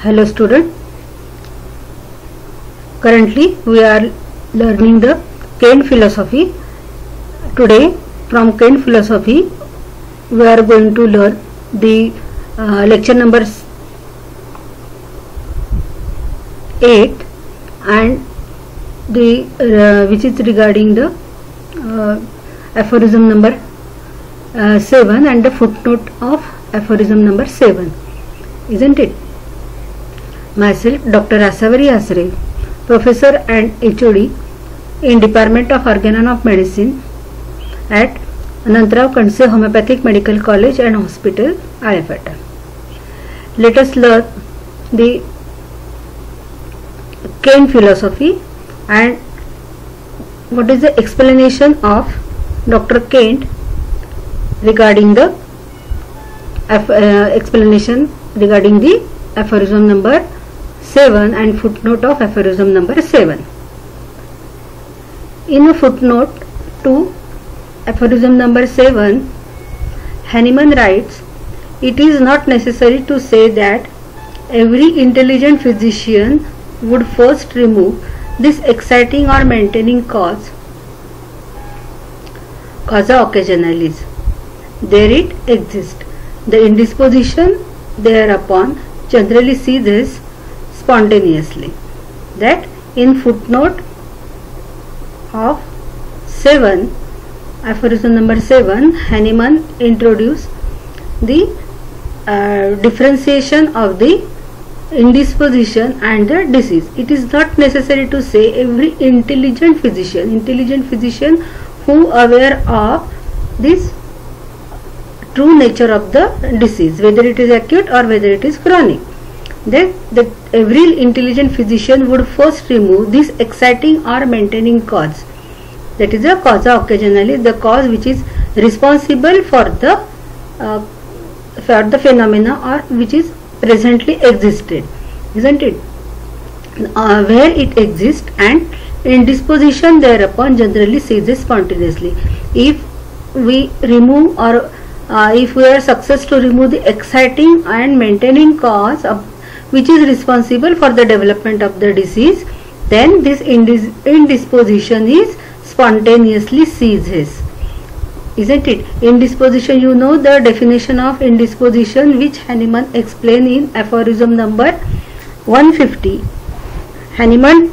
Hello student, currently we are learning the Kant philosophy. Today from Kant philosophy we are going to learn the lecture number 8 and the which is regarding the aphorism number 7 and the footnote of aphorism number 7, isn't it? Myself, Dr. Asavari Asre, Professor and HOD in Department of Organ and of Medicine at Anantrao Kandse Homeopathic Medical College and Hospital, IFATA. Let us learn the Kant philosophy and what is the explanation of Dr. Kant regarding the explanation regarding the aphorism number 7 and footnote of aphorism number 7. In a footnote to aphorism number 7, Hahnemann writes, "It is not necessary to say that every intelligent physician would first remove this exciting or maintaining causa occasionalis. There it exists. The indisposition thereupon generally ceases spontaneously." That in footnote of 7, aphorism number 7, Hahnemann introduced the differentiation of the indisposition and the disease. It is not necessary to say every intelligent physician who aware of this true nature of the disease, whether it is acute or whether it is chronic. Then every intelligent physician would first remove this exciting or maintaining cause. That is a causa occasionalis, the cause which is responsible for the phenomena or which is presently existed, isn't it? Where it exists and indisposition thereupon generally ceases spontaneously. If we remove or if we are successful to remove the exciting and maintaining cause of which is responsible for the development of the disease, then this indisposition is spontaneously ceases, isn't it? Indisposition, you know the definition of indisposition which Hahnemann explained in aphorism number 150. Hahnemann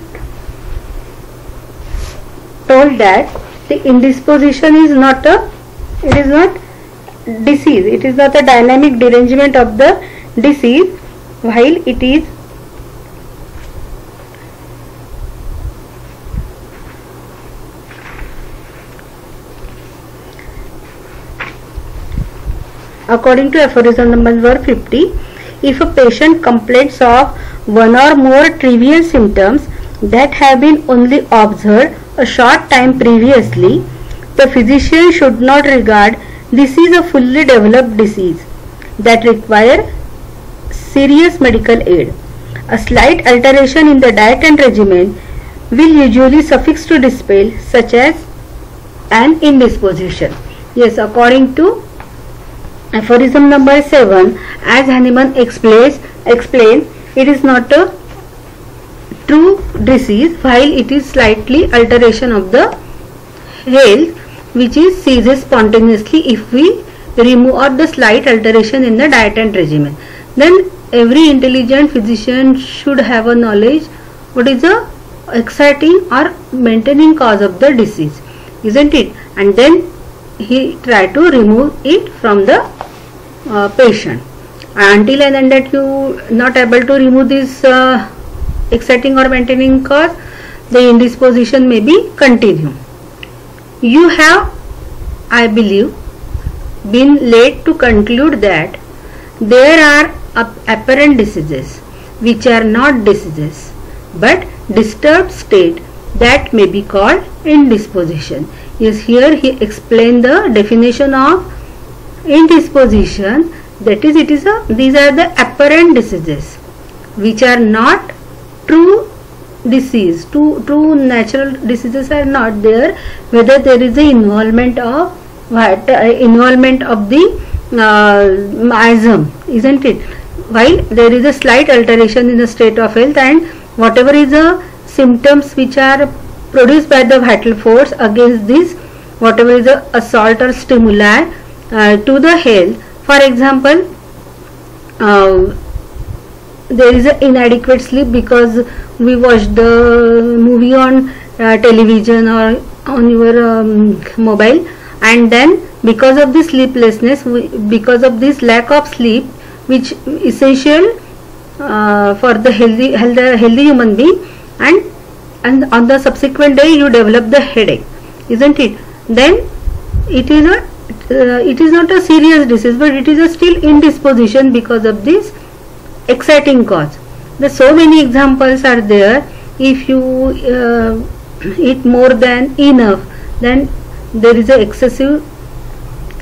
told that the indisposition is not disease, it is not a dynamic derangement of the disease, while it is according to aphorism number 50, if a patient complains of one or more trivial symptoms that have been only observed a short time previously, the physician should not regard this is a fully developed disease that require serious medical aid. A slight alteration in the diet and regimen will usually suffice to dispel such as an indisposition. Yes, according to aphorism number 7, as Hahnemann explained, it is not a true disease while it is slightly alteration of the health which is ceases spontaneously if we remove or the slight alteration in the diet and regimen. Then every intelligent physician should have a knowledge what is the exciting or maintaining cause of the disease, isn't it? And then he try to remove it from the patient. Until and then that you not able to remove this exciting or maintaining cause, the indisposition may be continue. You have, I believe, been led to conclude that there are apparent diseases which are not diseases but disturbed state that may be called indisposition. Yes, here he explained the definition of indisposition, that is these are the apparent diseases which are not true disease. True natural diseases are not there, whether there is the involvement of the miasm, isn't it? while there is a slight alteration in the state of health, and whatever is the symptoms which are produced by the vital force against this, whatever is the assault or stimuli to the health. For example, there is an inadequate sleep because we watched the movie on television or on your mobile, and then because of this sleeplessness, because of this lack of sleep, which is essential for the healthy human being, and on the subsequent day you develop the headache, isn't it? Then it is not a serious disease, but it is a still indisposition because of this exciting cause. There so many examples are there. If you eat more than enough, then there is a excessive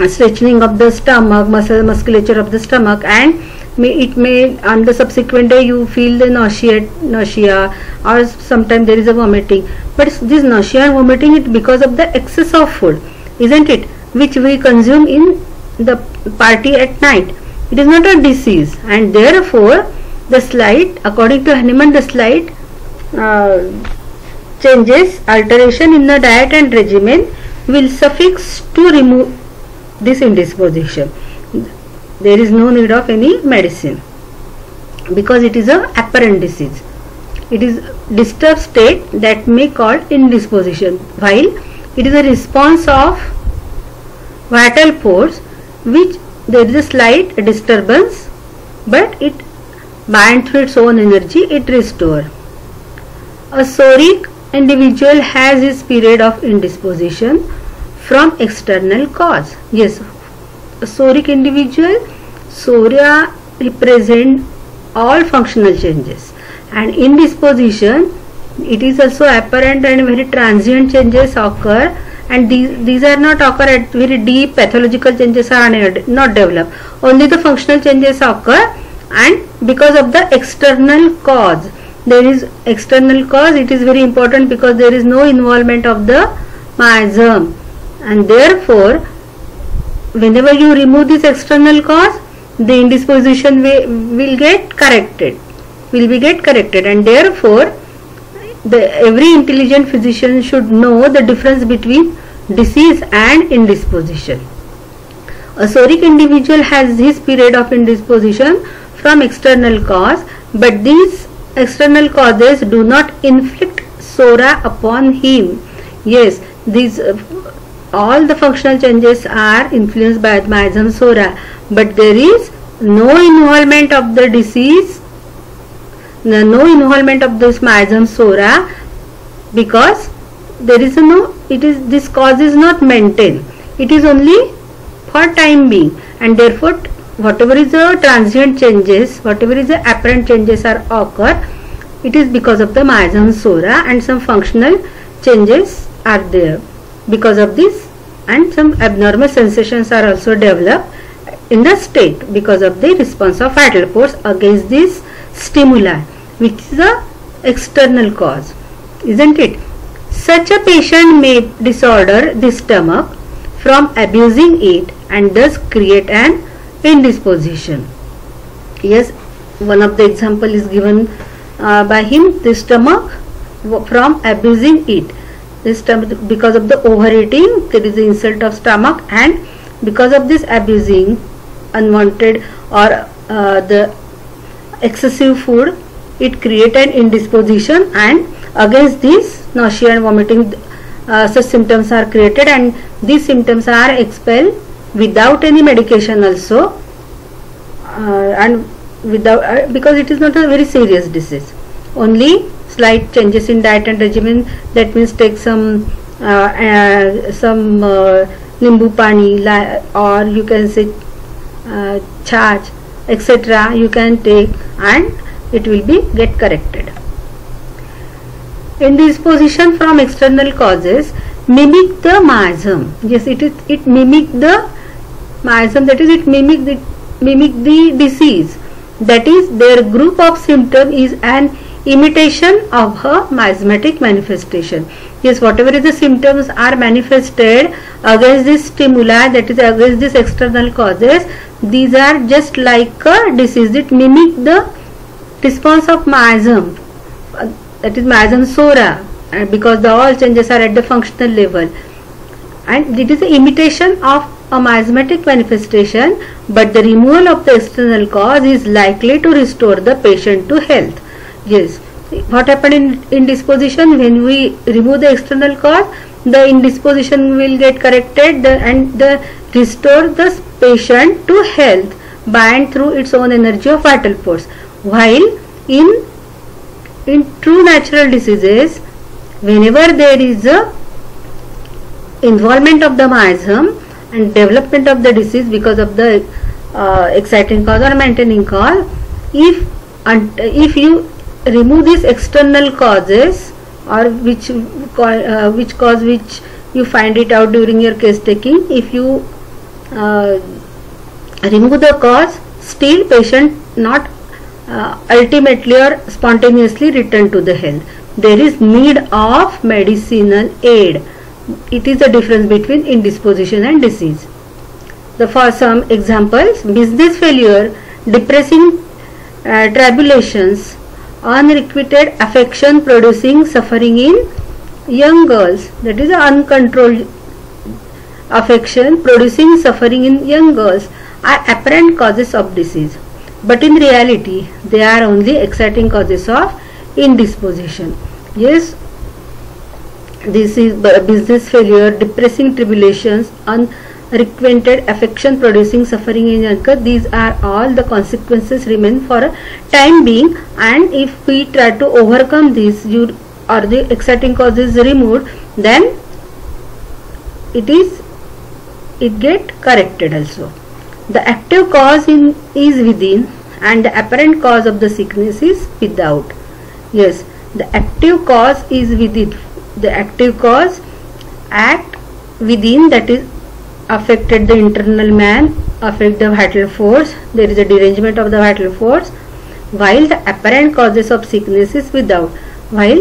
stretching of the stomach, musculature of the stomach, and it may on the subsequent day you feel the nausea, or sometimes there is a vomiting. But this nausea and vomiting, it because of the excess of food, isn't it, which we consume in the party at night. It is not a disease, and therefore the slight, according to Hahnemann, the slight changes, alteration in the diet and regimen will suffice to remove this indisposition. There is no need of any medicine because it is a apparent disease. It is disturbed state that may call indisposition, while it is a response of vital force which there is a slight disturbance, but it by and through its own energy it restores. A psoric individual has his period of indisposition from external cause. Yes, a psoric individual, psoria represent all functional changes, and indisposition, it is also apparent and very transient changes occur, and these are not occur at very deep. Pathological changes are not developed, only the functional changes occur, and because of the external cause. There is external cause, it is very important because there is no involvement of the miasm, and therefore whenever you remove this external cause, the indisposition will be get corrected, and therefore every intelligent physician should know the difference between disease and indisposition. A psoric individual has his period of indisposition from external cause, but these external causes do not inflict psora upon him. Yes, these all the functional changes are influenced by miasm psora, but there is no involvement of the disease, no involvement of this miasm psora, because there is this cause is not maintained. It is only for time being, and therefore whatever is the transient changes, whatever is the apparent changes are occur, it is because of the miasm psora, and some functional changes are there because of this, and some abnormal sensations are also developed in the state because of the response of vital force against this stimuli, which is the external cause, isn't it? Such a patient may disorder the stomach from abusing it and thus create an indisposition. Yes, one of the example is given by him, the stomach from abusing it. This stomach, because of the overeating, there is the insult of stomach, and because of this abusing, unwanted or the excessive food, it create an indisposition, and against this nausea and vomiting such symptoms are created, and these symptoms are expelled without any medication also, and without because it is not a very serious disease. Only slight changes in diet and regimen, that means take some nimbu pani, or you can say charge, etc. you can take, and it will be get corrected. Indisposition from external causes mimic the miasm. Yes, it mimic the miasm, that is, it mimic the disease. That is, their group of symptom is an imitation of a miasmatic manifestation. Yes, whatever is the symptoms are manifested against this stimuli, that is against this external causes, these are just like a disease. It mimic the response of miasm, that is miasm sora, because the all changes are at the functional level, and it is an imitation of a miasmatic manifestation, but the removal of the external cause is likely to restore the patient to health. Yes, what happened in indisposition? When we remove the external cause, the indisposition will get corrected and restore the patient to health by and through its own energy of vital force. While in true natural diseases, whenever there is a involvement of the miasm and development of the disease because of the exciting cause or maintaining cause, if you remove these external causes, or which you find it out during your case taking, if you remove the cause, still patient not ultimately or spontaneously return to the health. There is need of medicinal aid. It is the difference between indisposition and disease. For some examples, business failure, depressing tribulations, unrequited affection producing suffering in young girls, that is uncontrolled affection producing suffering in young girls, are apparent causes of disease, but in reality they are only exciting causes of indisposition. Yes, this is business failure, depressing tribulations, unrequited affection producing suffering in young girls. These are all the consequences remain for a time being, and if we try to overcome these or the exciting causes removed, then it get corrected also. The active cause is within, and the apparent cause of the sickness is without. Yes, the active cause is within. The active cause act within, that is affected the internal man, affect the vital force, there is a derangement of the vital force, while the apparent causes of sickness is without, while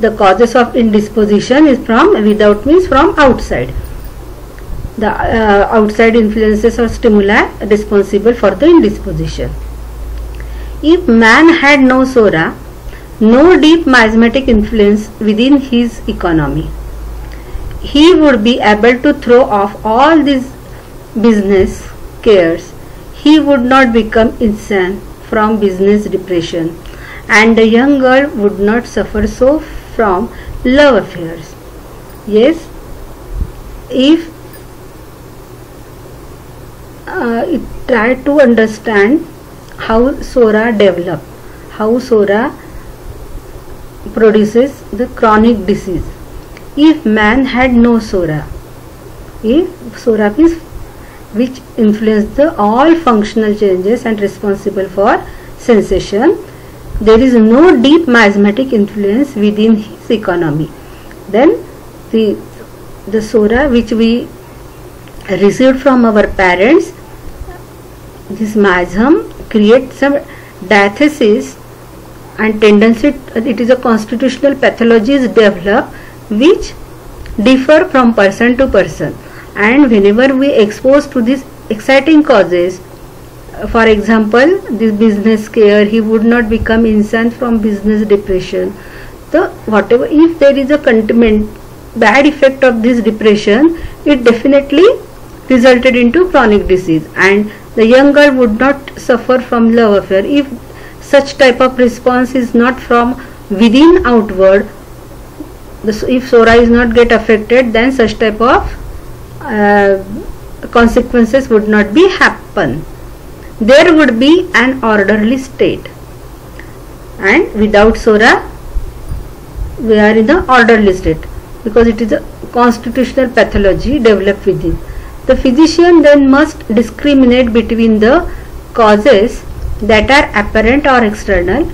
the causes of indisposition is from without, means from outside. The outside influences or stimuli responsible for the indisposition. If man had no sora, no deep miasmatic influence within his economy, he would be able to throw off all these business cares. He would not become insane from business depression, and the young girl would not suffer so from love affairs. Yes, if try to understand how sora develop, how sora produces the chronic disease. If man had no sora, if sora means which influence the all functional changes and responsible for sensation, there is no deep miasmatic influence within his economy, then the sora which we received from our parents, this miasm creates some diathesis and tendency, it is a constitutional pathologies develop which differ from person to person, and whenever we expose to these exciting causes, for example this business care, he would not become insane from business depression. So whatever, if there is a bad effect of this depression, it definitely resulted into chronic disease, and the young girl would not suffer from love affair. If such type of response is not from within outward, if sora is not get affected, then such type of consequences would not be happen. There would be an orderly state, and without sora we are in the orderly state, because it is a constitutional pathology developed within. The physician then must discriminate between the causes that are apparent or external,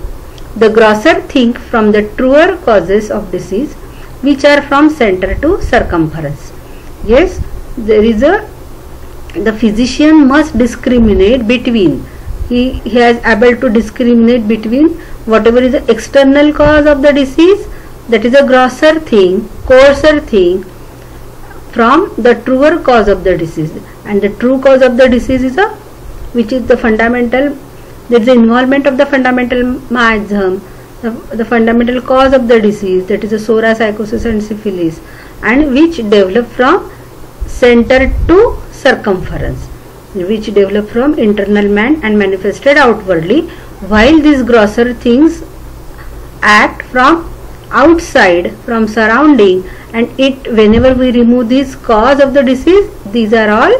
the grosser thing from the truer causes of disease, which are from center to circumference. Yes, the physician must discriminate between, he is able to discriminate between whatever is the external cause of the disease, that is a grosser thing, coarser thing, from the truer cause of the disease. And the true cause of the disease is which is the fundamental, there is the involvement of the fundamental miasm, the fundamental cause of the disease, that is the psoriasis, psychosis and syphilis, and which develop from center to circumference, which develop from internal man and manifested outwardly, while these grosser things act from outside, from surrounding, and whenever we remove this cause of the disease, these are all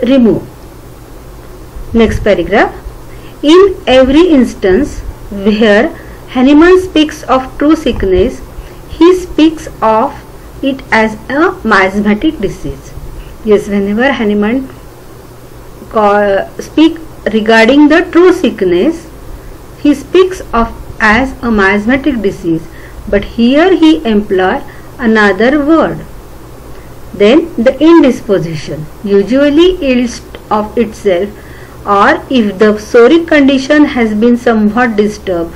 removed. Next paragraph. In every instance where Hahnemann speaks of true sickness, he speaks of it as a miasmatic disease. Yes, whenever Hahnemann speak regarding the true sickness, he speaks of as a miasmatic disease, but here he employ another word. Then the indisposition usually yields of itself, or if the psoric condition has been somewhat disturbed,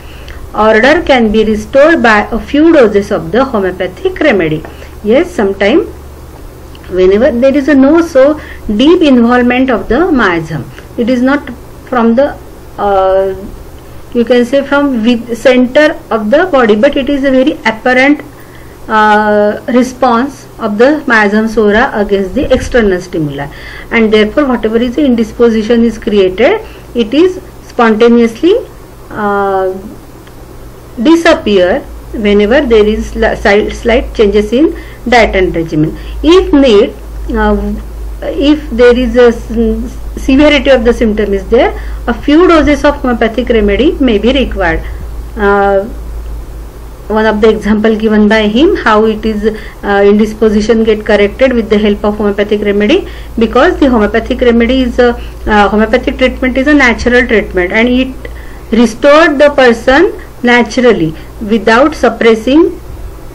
order can be restored by a few doses of the homeopathic remedy. Yes, sometimes whenever there is a no so deep involvement of the miasm, it is not from the you can say from center of the body, but it is a very apparent response of the miasm sora against the external stimuli, and therefore whatever is the indisposition is created, it is spontaneously disappear whenever there is slight changes in diet and regimen. If need, if there is a severity of the symptom is there, a few doses of homeopathic remedy may be required. One of the example given by him, how it is indisposition get corrected with the help of homeopathic remedy, because the homeopathic remedy is homeopathic treatment is a natural treatment, and it restored the person naturally without suppressing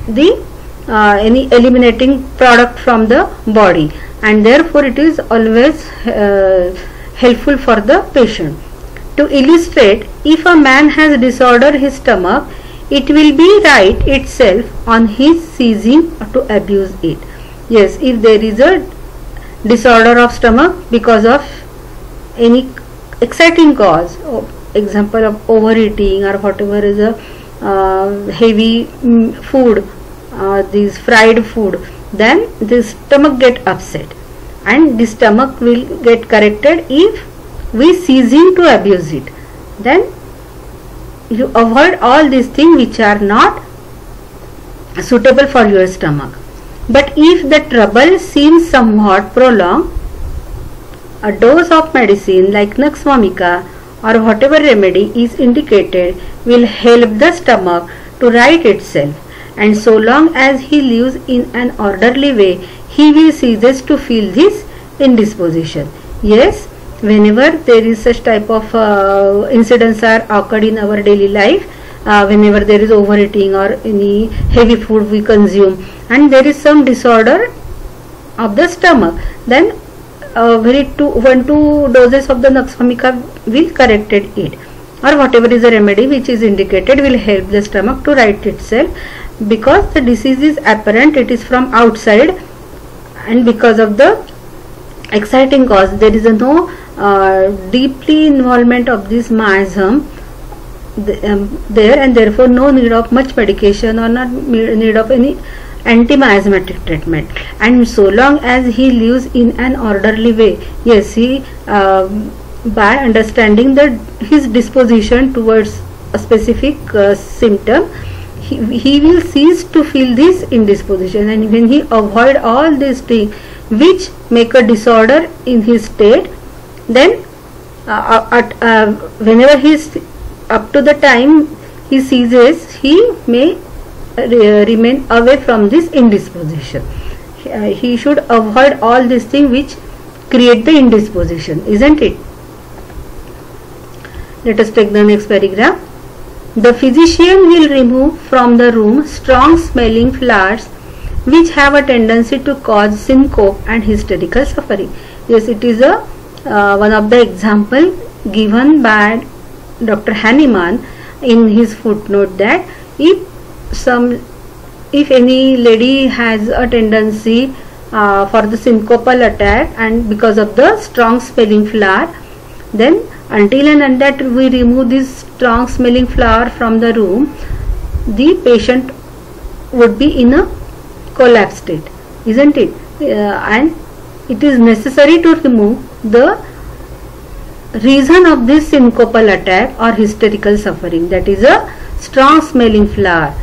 the any eliminating product from the body, and therefore it is always helpful for the patient. To illustrate, if a man has disordered his stomach, it will be right itself on his ceasing to abuse it. Yes, if there is a disorder of stomach because of any exciting cause, example of overeating or whatever is a heavy food, this fried food, then the stomach get upset, and the stomach will get corrected if we ceasing to abuse it. Then you avoid all these things which are not suitable for your stomach. But if the trouble seems somewhat prolonged, a dose of medicine like Nux vomica or whatever remedy is indicated will help the stomach to right itself, and so long as he lives in an orderly way, he will cease to feel this indisposition. Yes, whenever there is such type of incidents are occurred in our daily life, whenever there is overeating or any heavy food we consume, and there is some disorder of the stomach, then very 1-2 doses of the Nux vomica will correct it, or whatever is the remedy which is indicated will help the stomach to right itself, because the disease is apparent, it is from outside, and because of the exciting cause, there is no deeply involvement of this miasm there, and therefore no need of much medication or not need of any anti-miasmatic treatment. And so long as he lives in an orderly way, yes, he by understanding that his disposition towards a specific symptom, he will cease to feel this indisposition, and when he avoid all these things which make a disorder in his state, then whenever he is up to the time he ceases, he may remain away from this indisposition. He should avoid all these things which create the indisposition, isn't it? Let us take the next paragraph. The physician will remove from the room strong smelling flowers which have a tendency to cause syncope and hysterical suffering. Yes, it is a one of the example given by Dr. Hahnemann in his footnote that if any lady has a tendency for the syncopal attack and because of the strong smelling flower, then until and until we remove this strong smelling flower from the room, the patient would be in a collapse state, isn't it? And it is necessary to remove the reason of this syncopal attack or hysterical suffering, that is a strong smelling flower,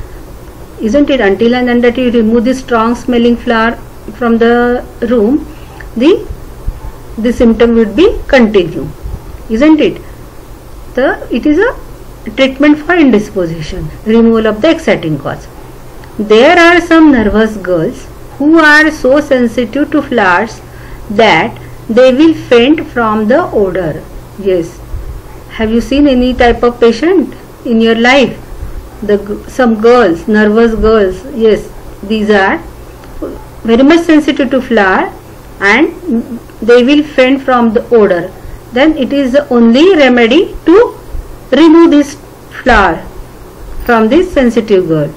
isn't it? Until and until you remove the strong smelling flower from the room, the symptom would be continue, isn't it? It is a treatment for indisposition, removal of the exciting cause. There are some nervous girls who are so sensitive to flowers that they will faint from the odor. Yes. Have you seen any type of patient in your life? Some girls, nervous girls, yes, these are very much sensitive to flower and they will faint from the odor. Then it is the only remedy to remove this flower from this sensitive girl.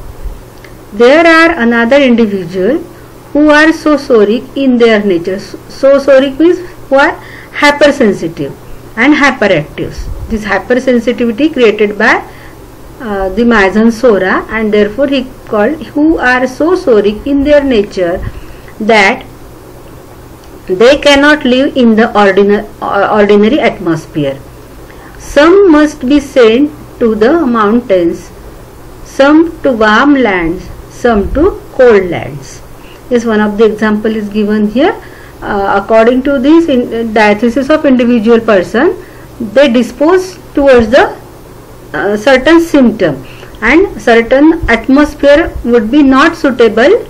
There are another individual who are zooxoric in their nature. Zooxoric means who are hypersensitive and hyperactives. This hypersensitivity created by the Mason Sora, and therefore he called who are zooxoric in their nature that they cannot live in the ordinary atmosphere. Some must be sent to the mountains, some to warm lands, some to cold lands. Yes, one of the example is given here. According to this diathesis of individual person, they dispose towards the certain symptom, and certain atmosphere would be not suitable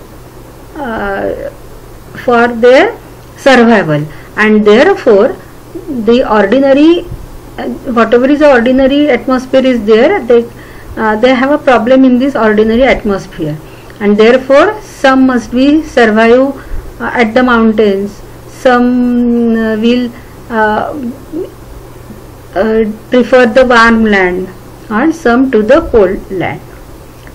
for their survival, and therefore the ordinary whatever is the ordinary atmosphere is there, they have a problem in this ordinary atmosphere, and therefore some must be survive at the mountains, some will prefer the warm land, and some to the cold land.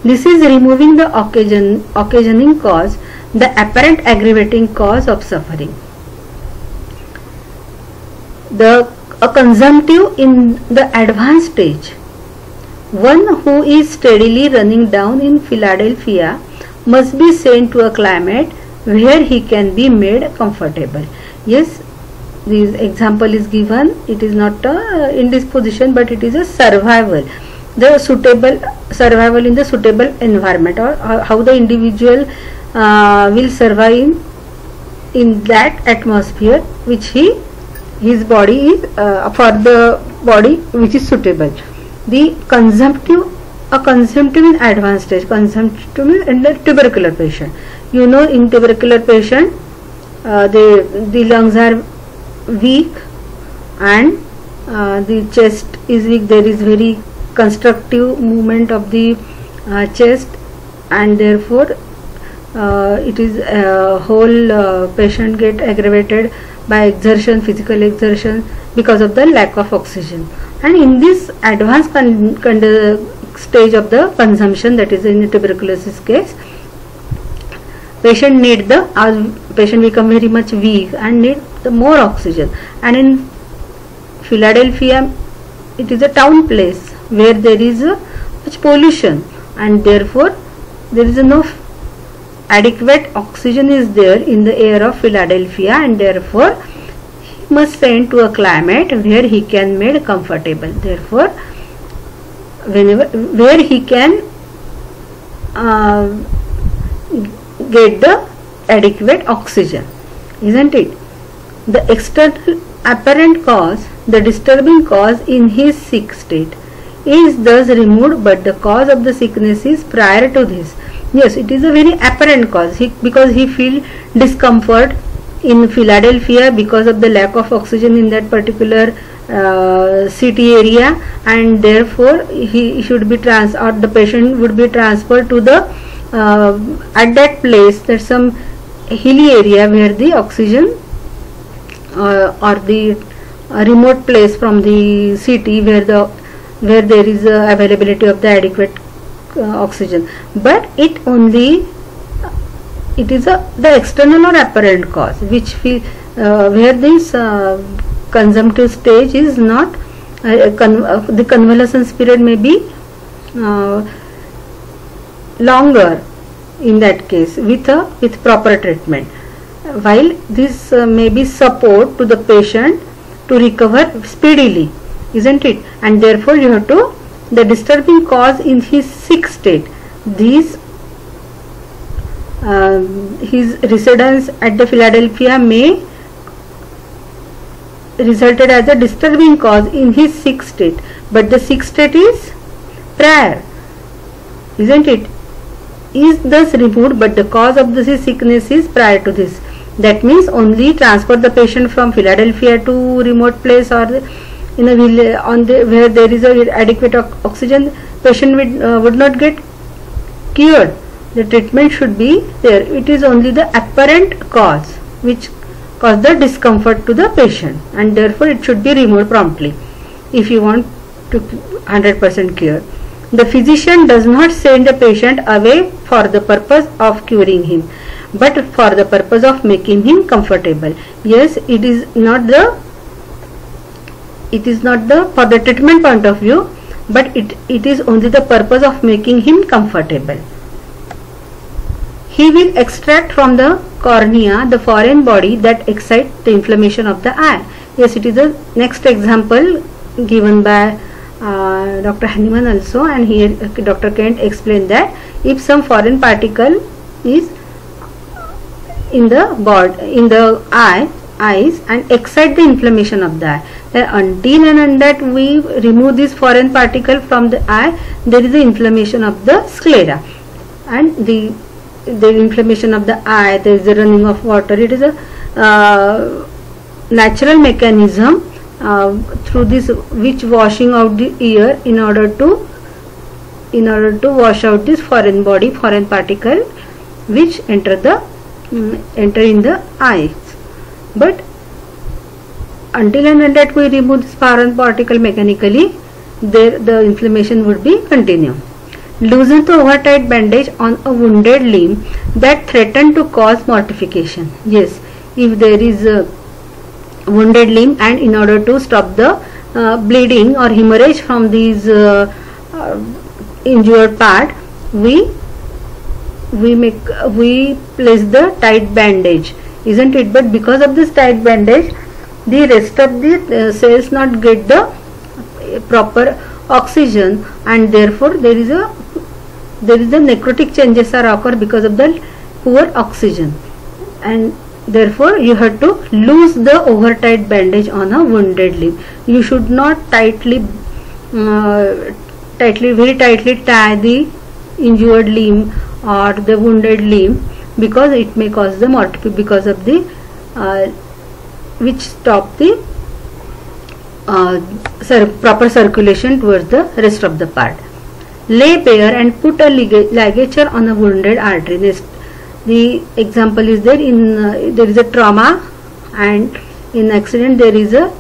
This is removing the occasioning cause, the apparent aggravating cause of suffering. A consumptive in the advanced stage, one who is steadily running down in Philadelphia, must be sent to a climate where he can be made comfortable. Yes, this example is given. It is not a indisposition, but it is a survival. The suitable survival in the suitable environment, or how the individual will survive in that atmosphere which his body is for the body which is suitable. The a consumptive in advanced stage, consumptive in the tubercular patient. You know, in tubercular patient, the lungs are weak and the chest is weak. There is very constructive movement of the chest, and therefore it is whole patient get aggravated by exertion, physical exertion, because of the lack of oxygen. And in this advanced stage of the consumption, that is in the tuberculosis case, patient patient become very much weak and need the more oxygen. And in Philadelphia, it is a town place where there is much pollution, and therefore there is no adequate oxygen is there in the air of Philadelphia, and therefore he must send to a climate where he can made comfortable. Therefore, where he can get the adequate oxygen, isn't it? The external apparent cause, the disturbing cause in his sick state, is thus removed, but the cause of the sickness is prior to this. Yes, it is a very apparent cause, because he feel discomfort in Philadelphia because of the lack of oxygen in that particular city area, and therefore he should be or the patient would be transferred to the at that place, that some hilly area where the oxygen or the a remote place from the city where there is availability of the adequate oxygen, but it is the external or apparent cause which where this consumptive stage is not the convalescence period may be longer in that case with proper treatment, while this may be support to the patient to recover speedily, isn't it? And therefore you have to, the disturbing cause in his sick state, his residence at the Philadelphia may resulted as a disturbing cause in his sick state, but the sick state is prior, isn't it? Is thus removed, but the cause of this sickness is prior to this. That means only transfer the patient from Philadelphia to remote place or in a village where there is a adequate oxygen, patient would not get cured. The treatment should be there. It is only the apparent cause which cause the discomfort to the patient, and therefore it should be removed promptly if you want to 100% cure. The physician does not send the patient away for the purpose of curing him, but for the purpose of making him comfortable. Yes, it is not the for the treatment point of view, but it is only the purpose of making him comfortable. He will extract from the cornea the foreign body that excites the inflammation of the eye. Yes, it is the next example given by Dr. Hahnemann also, and here Dr. Kent explained that if some foreign particle is in the eyes and excite the inflammation of the eye, then until and unless we remove this foreign particle from the eye, there is the inflammation of the sclera, and the inflammation of the eye, there is the running of water. It is a natural mechanism through this which washing out the ear in order to wash out this foreign particle which enter in the eyes. But until and unless we remove this foreign particle mechanically, the inflammation would be continue. Loosen the over-tight bandage on a wounded limb that threaten to cause mortification. Yes, if there is a wounded limb, and in order to stop the bleeding or hemorrhage from these injured part, we place the tight bandage, isn't it? But because of this tight bandage, the rest of the cells not get the proper oxygen, and therefore there is a necrotic changes are occur because of the poor oxygen, and therefore you have to loose the over tight bandage on a wounded limb. You should not very tightly tie the injured limb or the wounded limb, because it may cause the mortification because of the which stop the proper circulation towards the rest of the part. Lay bare and put a ligature on a wounded artery. The example is there there is a trauma, and in accident there is a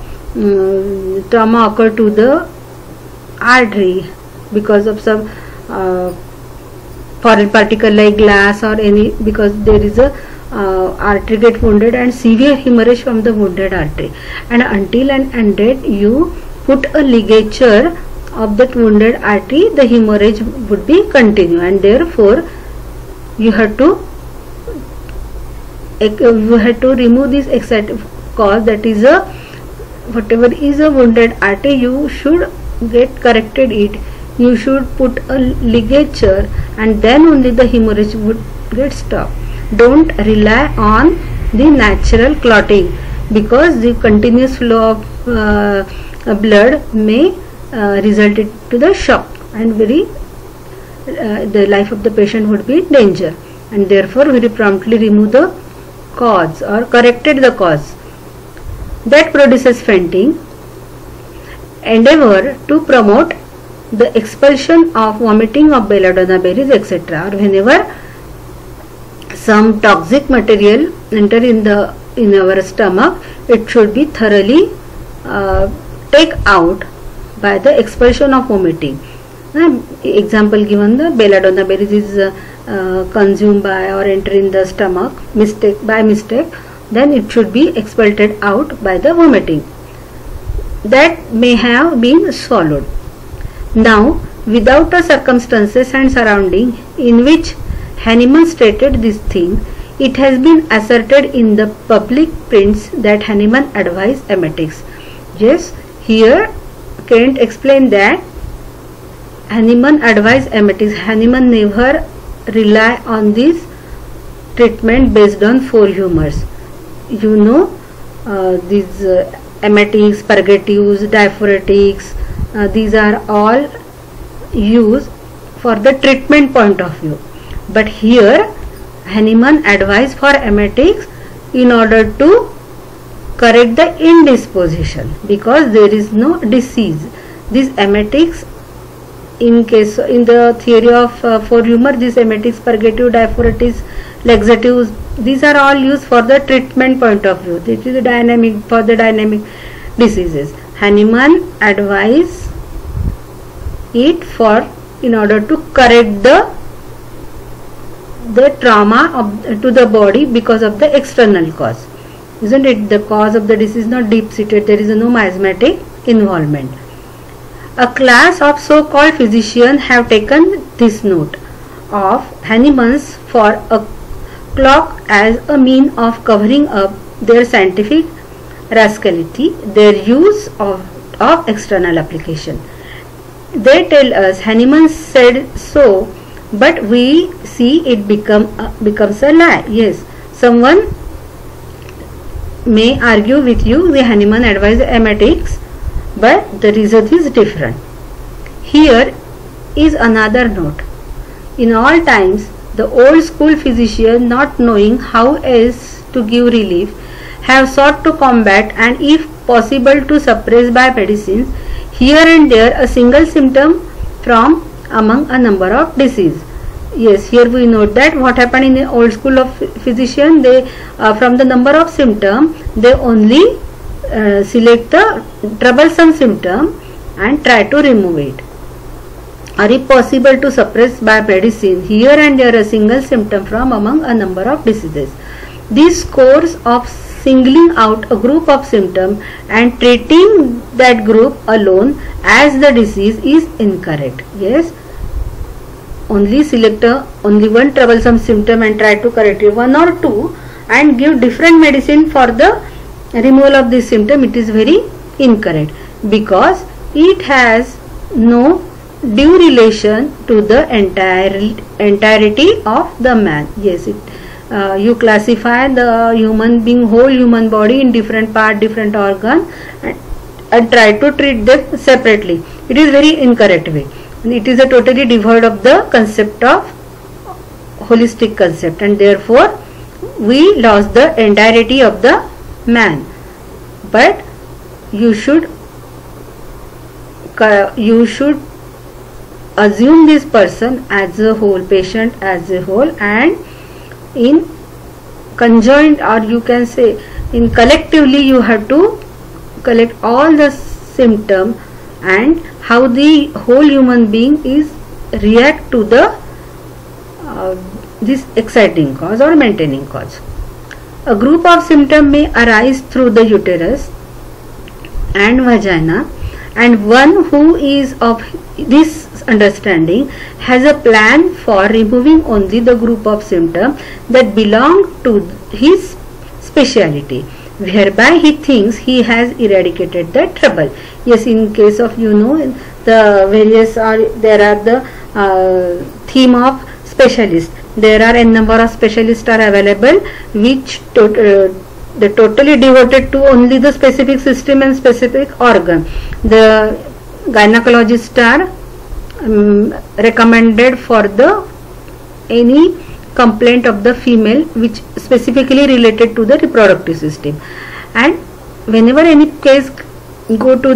trauma occur to the artery because of some foreign particle like glass or any, because there is a artery get wounded and severe hemorrhage from the wounded artery, and until and unless you put a ligature of that wounded artery, the hemorrhage would be continue, and therefore you have to remove this excited cause, that is a whatever is a wounded artery, you should get corrected it. You should put a ligature, and then only the hemorrhage would get stopped. Don't rely on the natural clotting, because the continuous flow of blood may result to the shock, and the life of the patient would be in danger, and therefore very promptly remove the cause or corrected the cause that produces fainting. Endeavor to promote the expulsion of vomiting of belladonna berries, etc., or whenever some toxic material enter in our stomach, it should be thoroughly take out by the expulsion of vomiting. Example given, the belladonna berries is consumed by or enter in the stomach by mistake, then it should be expelled out by the vomiting that may have been swallowed. Now, without the circumstances and surrounding in which Hahnemann stated this thing, it has been asserted in the public prints that Hahnemann advised emetics. Yes, here Kent explained that Hahnemann advised emetics. Hahnemann never rely on this treatment based on 4 humors. You know, these emetics, purgatives, diphoretics, these are all used for the treatment point of view. But here Hahnemann advised for emetics in order to correct the indisposition, because there is no disease. These emetics, in the theory of 4 humor, these emetics, purgative, diphoretics, laxatives, these are all used for the treatment point of view. This is dynamic for the dynamic diseases. Hahnemann advised it in order to correct the trauma to the body because of the external cause. Isn't it? The cause of the disease is not deep seated. There is no miasmatic involvement. A class of so-called physicians have taken this note of Hahnemann's for a clock as a mean of covering up their scientific rascality, their use of external application. They tell us Hahnemann said so, but we see it becomes a lie. Yes, someone may argue with you the Hahnemann advised emetics, but the result is different. Here is another note. In all times, the old school physicians, not knowing how else to give relief, have sought to combat and if possible to suppress by medicines here and there a single symptom from among a number of diseases. Yes, here we note that what happened in the old school of physician, they from the number of symptoms, they only select the troublesome symptom and try to remove it. Or if possible to suppress by medicine here and there a single symptom from among a number of diseases. This course of singling out a group of symptoms and treating that group alone as the disease is incorrect. Yes, only select only one troublesome symptom and try to correct it, 1 or 2, and give different medicine for the removal of this symptom. It is very incorrect because it has no due relation to the entirety of the man. Yes, you classify the human being, whole human body in different part, different organ, and try to treat them separately. It is very incorrect way. It is a totally devoid of the concept of holistic concept, and therefore we lost the entirety of the man. But you should assume this person as a whole, patient as a whole, and in conjoint, or you can say in collectively, you have to collect all the symptoms and how the whole human being is react to the this exciting cause or maintaining cause. A group of symptoms may arise through the uterus and vagina, and one who is of this understanding has a plan for removing only the group of symptoms that belong to his speciality, whereby he thinks he has eradicated the trouble. Yes, in case of the various there are the theme of specialists. There are a number of specialists are available which they totally devoted to only the specific system and specific organ. The gynecologists are recommended for any complaint of the female which specifically related to the reproductive system, and whenever any case go to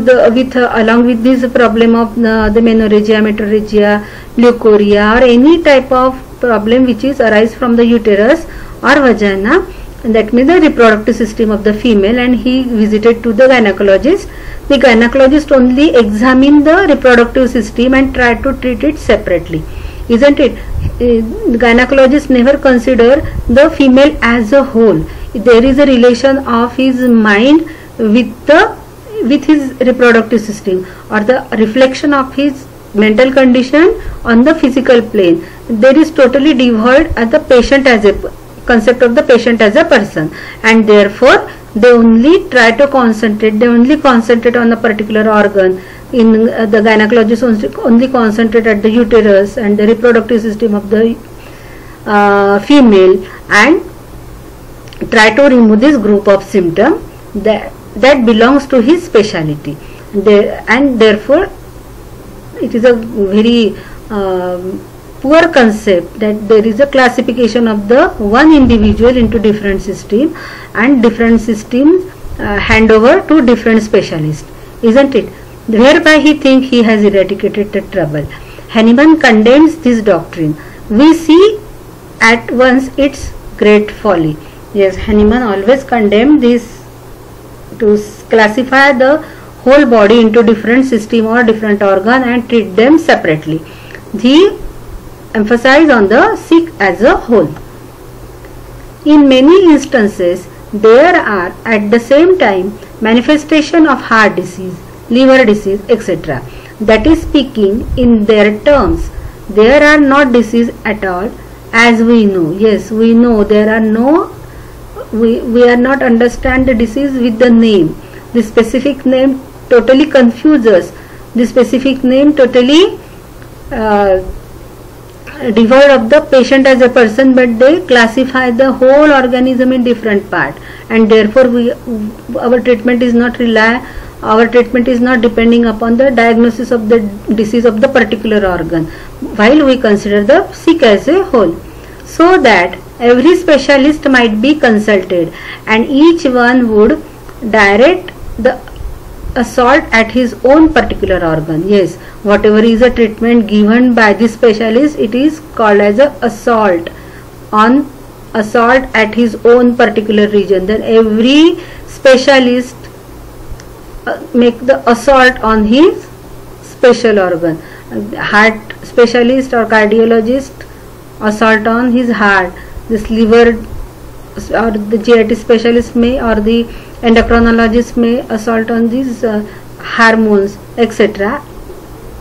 along with this problem of the menorrhagia, metrorrhagia, leukorrhea, or any type of problem which is arise from the uterus or vagina, that means the reproductive system of the female, and he visited to the gynecologist. The gynecologist only examined the reproductive system and tried to treat it separately, isn't it? The gynecologist never consider the female as a whole. There is a relation of his mind with his reproductive system, or the reflection of his mental condition on the physical plane. There is totally devoid at the patient as a concept of the patient as a person, and therefore they only try to concentrate, they only concentrate on a particular organ. In the gynecologist only concentrate at the uterus and the reproductive system of the female, and try to remove this group of symptoms that belongs to his speciality. And therefore it is a very poor concept that there is a classification of the one individual into different systems, and different systems hand over to different specialists, isn't it? Whereby he thinks he has eradicated the trouble. Hahnemann condemns this doctrine. We see at once its great folly. Yes, Hahnemann always condemned this, to classify the whole body into different system or different organ and treat them separately. He emphasized on the sick as a whole. In many instances, there are at the same time manifestation of heart disease, liver disease, etc. That is, speaking in their terms, there are not disease at all, as we know. Yes, we know there are no, we are not understand the disease with the name. The specific name totally confuses. The specific name totally devoid of the patient as a person, but they classify the whole organism in different part, and therefore our treatment is not depending upon the diagnosis of the disease of the particular organ, while we consider the sick as a whole. So that every specialist might be consulted, and each one would direct the assault at his own particular organ. Yes, whatever is a treatment given by this specialist, it is called as a assault at his own particular region. Then every specialist make the assault on his special organ. Heart specialist or cardiologist assault on his heart. This liver or the GIT specialist may, or the endocrinologist may assault on these hormones, etc.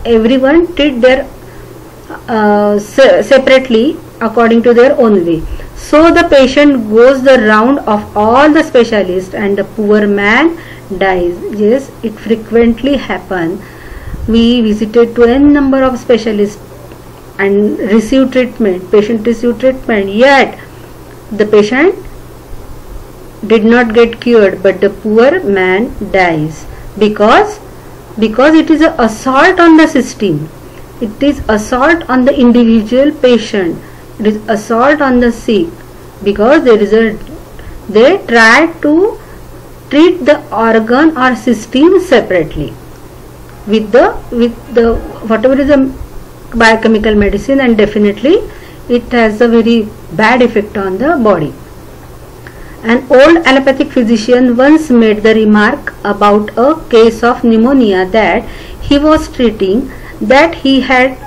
Everyone treat their separately according to their own way. So the patient goes the round of all the specialists, and the poor man dies. Yes, it frequently happens. We visited to n number of specialists and receive treatment. Patient received treatment, yet the patient did not get cured, but the poor man dies because it is an assault on the system. It is assault on the individual patient. It is assault on the sick, because they try to treat the organ or system separately with the whatever is a biochemical medicine, and definitely it has a very bad effect on the body. An old allopathic physician once made the remark about a case of pneumonia that he was treating, that he had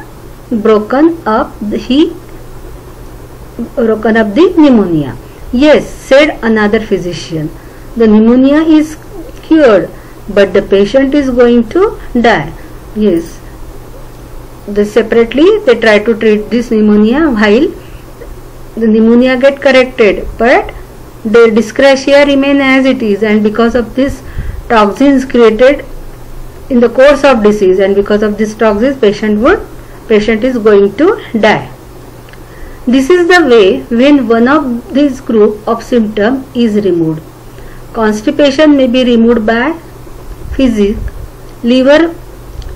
broken up the pneumonia. Yes, said another physician, the pneumonia is cured, but the patient is going to die. Yes, separately they try to treat this pneumonia, while the pneumonia get corrected, but the dyscrasia remain as it is, and because of this toxins created in the course of disease, and because of this toxins patient is going to die. This is the way when one of these group of symptoms is removed. Constipation may be removed by physic. Liver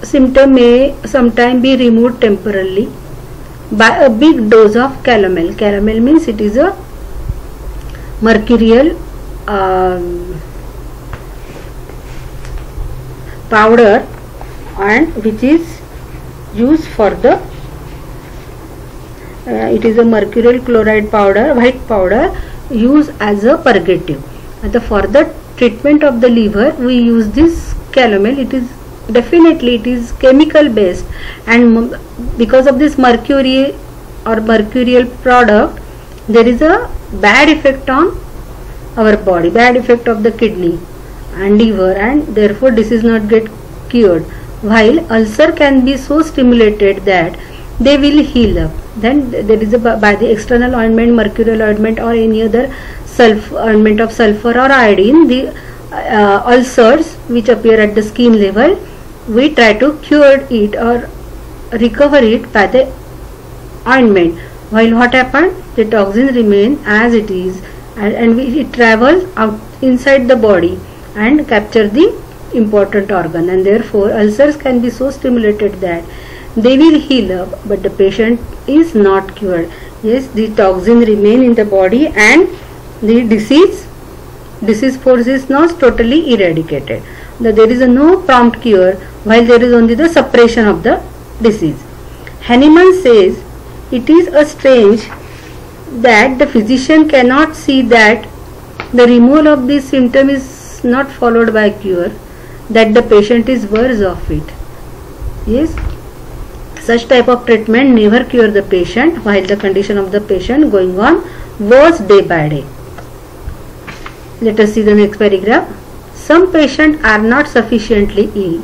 symptom may sometimes be removed temporarily by a big dose of calomel. Calomel means it is a mercurial powder, and which is used for the it is a mercurial chloride powder, white powder, used as a purgative. For the treatment of the liver, we use this calomel. It is chemical based, and because of this mercury or mercurial product, there is a bad effect on our body, bad effect of the kidney and liver, and therefore disease not get cured. While ulcer can be so stimulated that they will heal up. Then there is by the external ointment, mercurial ointment, or any other ointment of sulfur or iodine, the ulcers which appear at the skin level, we try to cure it or recover it by the ointment. While what happened? The toxin remain as it is, and it travels out inside the body and capture the important organ, and therefore ulcers can be so stimulated that they will heal up, but the patient is not cured. Yes, the toxin remain in the body and the disease force is not totally eradicated. There is no prompt cure, while there is only the suppression of the disease. Hahnemann says it is a strange that the physician cannot see that the removal of this symptom is not followed by cure, that the patient is worse of it. Yes, such type of treatment never cure the patient, while the condition of the patient going on worse day by day. Let us see the next paragraph. Some patients are not sufficiently ill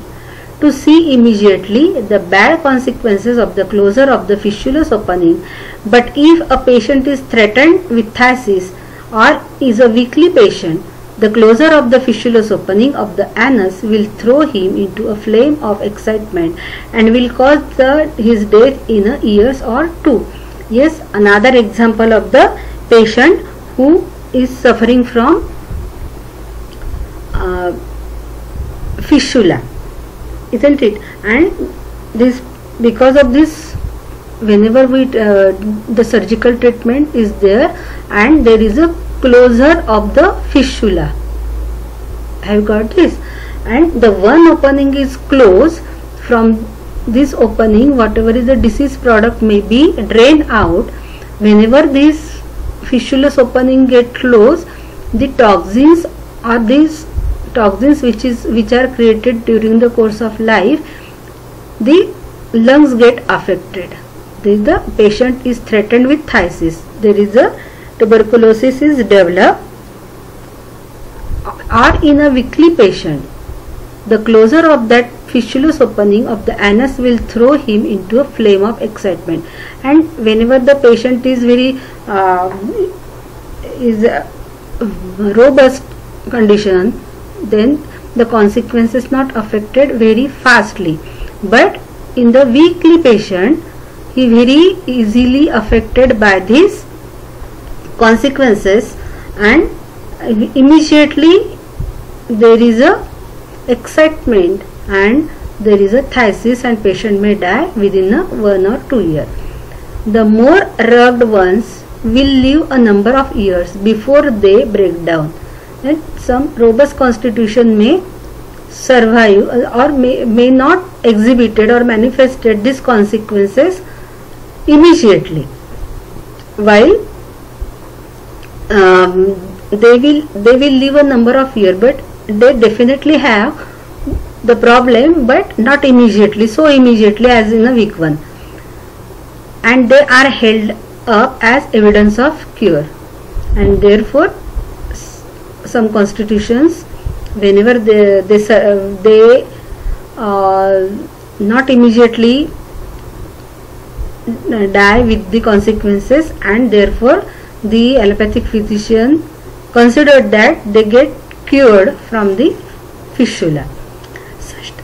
to see immediately the bad consequences of the closure of the fistulous opening, but if a patient is threatened with phthisis or is a weakly patient, the closure of the fistulous opening of the anus will throw him into a flame of excitement and will cause his death in a year or two. Yes, another example of the patient who is suffering from fistula, isn't it? And this, because of this, whenever we the surgical treatment is there and there is a closure of the fistula, have you got this? And the one opening is closed. From this opening, whatever is the disease product may be drained out. Whenever this fistulous opening get closed, the toxins or these toxins which are created during the course of life, the lungs get affected. The patient is threatened with phthisis. There is a tuberculosis is developed, or in a weakly patient, the closure of that fistulous opening of the anus will throw him into a flame of excitement. And whenever the patient is very robust condition, then the consequence is not affected very fastly. But in the weakly patient, he very easily affected by these consequences, and immediately there is a excitement and there is a phthisis, and patient may die within 1 or 2 years. The more rugged ones will live a number of years before they break down, and some robust constitution may survive or may not exhibited or manifested these consequences immediately, while they will live a number of years, but they definitely have the problem, but not immediately, so immediately as in a weak one, and they are held up as evidence of cure. And therefore some constitutions, whenever they not immediately die with the consequences, and therefore the allopathic physician considered that they get cured from the fistula.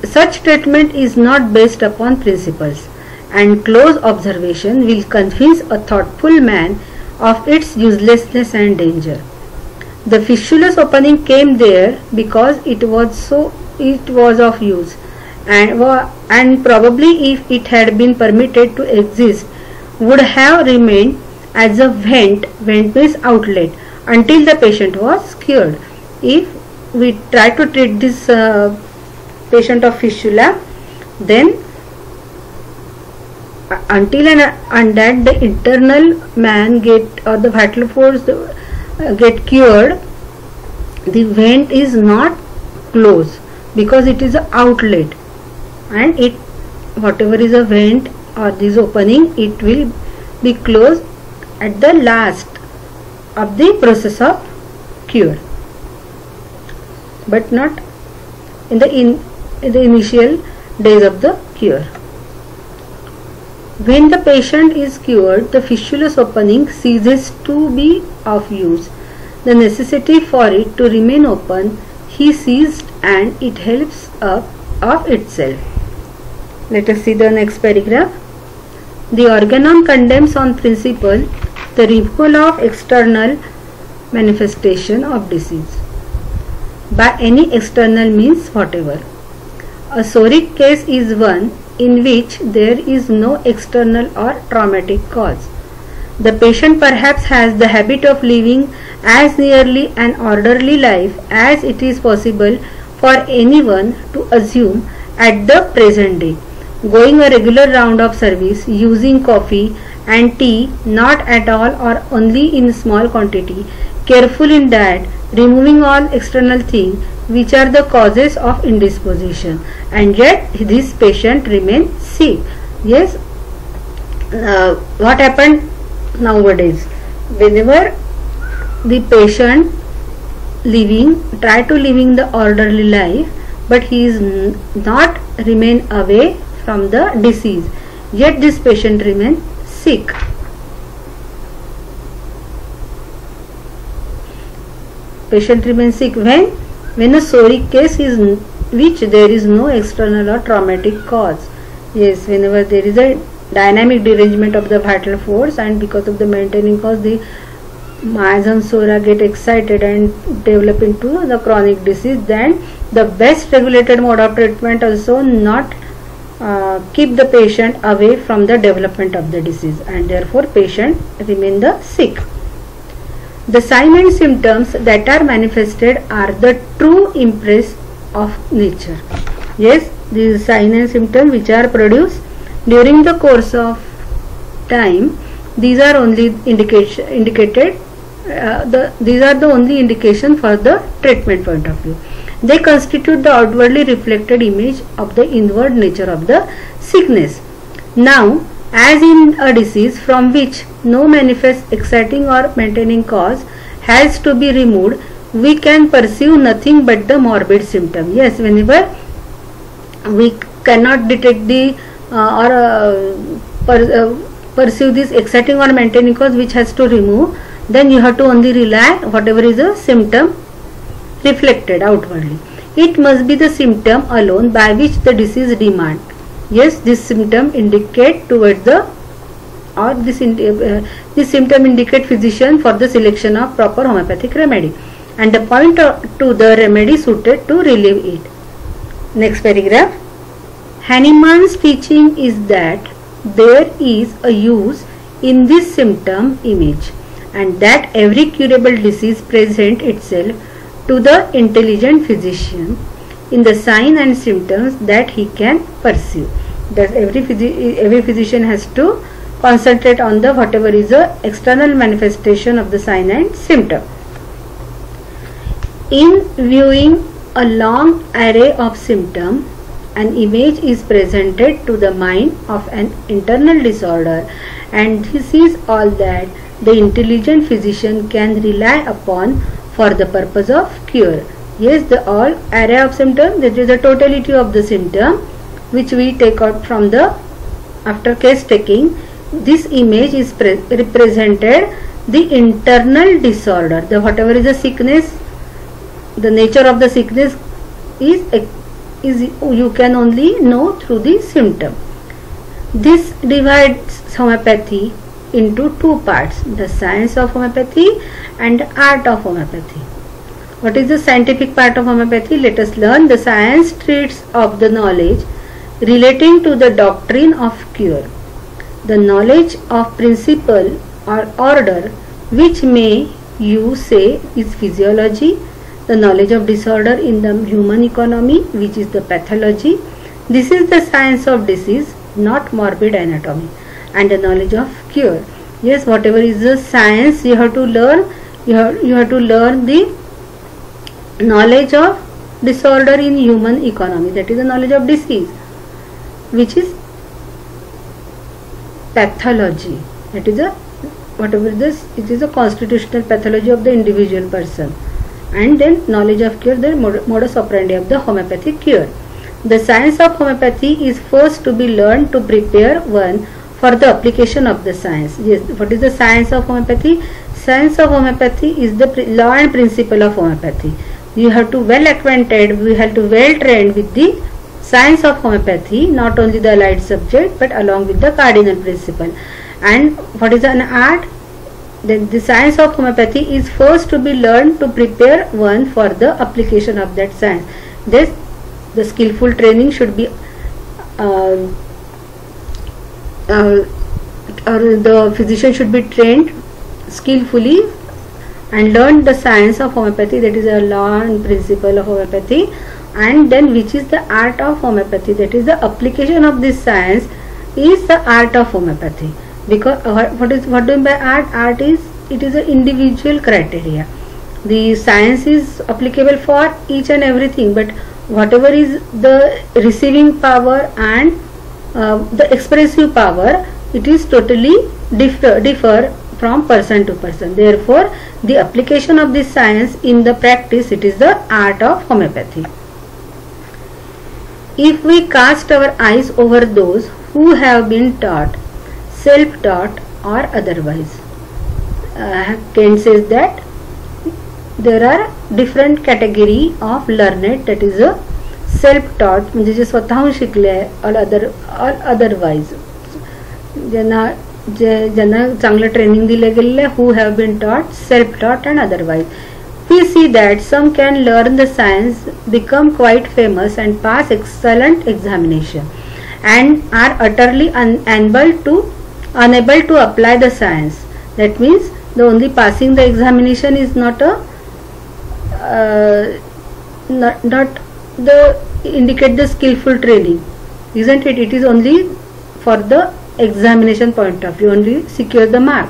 Such treatment is not based upon principles, and close observation will convince a thoughtful man of its uselessness and danger. The fistulous opening came there because it was of use, and probably if it had been permitted to exist, would have remained as a vent means outlet until the patient was cured. If we try to treat this patient of fistula, then until and that the internal man get, or the vital force get cured, the vent is not closed because it is an outlet, and it whatever is a vent or this opening, it will be closed at the last of the process of cure, but not in the initial days of the cure. When the patient is cured, the fistulous opening ceases to be of use. The necessity for it to remain open he ceased, and it helps up of itself. Let us see the next paragraph. The organon condemns on principle the removal of external manifestation of disease by any external means whatever. A psoric case is one in which there is no external or traumatic cause. The patient perhaps has the habit of living as nearly an orderly life as it is possible for anyone to assume at the present day, going a regular round of service, using coffee and tea not at all or only in small quantity, careful in diet, removing all external things which are the causes of indisposition, and yet this patient remains sick. Yes, what happened nowadays? Whenever the patient try to living the orderly life, but he is not remain away from the disease, yet this patient remains sick. Patient remains sick when a psoric case is which there is no external or traumatic cause. Yes, whenever there is a dynamic derangement of the vital force, and because of the maintaining cause, the Myasthenia sora get excited and develop into the chronic disease, then the best regulated mode of treatment also not keep the patient away from the development of the disease, and therefore patient remain the sick. The signs and symptoms that are manifested are the true impress of nature. Yes, these signs and symptoms which are produced during the course of time, these are only indicated. These are the only indication for the treatment point of view. They constitute the outwardly reflected image of the inward nature of the sickness. Now, as in a disease from which no manifest exciting or maintaining cause has to be removed, we can perceive nothing but the morbid symptom. Yes, whenever we cannot detect the perceive this exciting or maintaining cause which has to remove, then you have to only rely whatever is a symptom reflected outwardly. It must be the symptom alone by which the disease demand. Yes, this symptom indicate towards the or this symptom indicate physician for the selection of proper homeopathic remedy, and the point to the remedy suited to relieve it. Next paragraph. Hahnemann's teaching is that there is a use in this symptom image, and that every curable disease presents itself to the intelligent physician in the sign and symptoms that he can perceive. That every physician has to concentrate on the whatever is the external manifestation of the sign and symptom. In viewing a long array of symptoms, an image is presented to the mind of an internal disorder, and this is all that the intelligent physician can rely upon for the purpose of cure. Yes, the all array of symptoms, that is the totality of the symptom which we take out from the after case taking. This image is represented the internal disorder. The whatever is the sickness, the nature of the sickness is you can only know through the symptom. This divides homeopathy into two parts: the science of homeopathy and art of homeopathy. What is the scientific part of homeopathy? Let us learn. The science treats of the knowledge relating to the doctrine of cure, the knowledge of principle or order, which may you say is physiology, the knowledge of disorder in the human economy, which is the pathology. This is the science of disease, not morbid anatomy, and the knowledge of cure. Yes, whatever is the science you have to learn You have to learn the knowledge of disorder in human economy, that is the knowledge of disease, which is pathology, that is a whatever this, it is a constitutional pathology of the individual person. And then knowledge of cure, the modus operandi of the homeopathic cure. The science of homeopathy is first to be learned to prepare one for the application of the science. Yes, what is the science of homeopathy? Science of homeopathy is the law and principle of homeopathy. You have to well acquainted, we have to well trained with the science of homeopathy, not only the allied subject but along with the cardinal principle. And what is an art? Then the science of homeopathy is first to be learned to prepare one for the application of that science. This, the skillful training should be or the physician should be trained skillfully and learn the science of homeopathy, that is a law and principle of homeopathy. And then which is the art of homeopathy, that is the application of this science is the art of homeopathy. Because what do you mean by art? Art is, it is an individual criteria. The science is applicable for each and everything, but whatever is the receiving power and the expressive power, it is totally differ from person to person. Therefore, the application of this science in the practice, it is the art of homeopathy. If we cast our eyes over those who have been taught, self-taught or otherwise, Kant says that there are different category of learned, that is a self-taught, म्हणजे जे स्वतःहून शिकले आहे, or otherwise, ज्यांना चांगलं training दिले गेलेले, who have been taught, self-taught and otherwise. We see that some can learn the science, become quite famous and pass excellent examination, and are utterly unable to apply the science. That means the only passing the examination is not a not the indicate the skillful training, isn't it? It is only for the examination point of view, only secure the mark.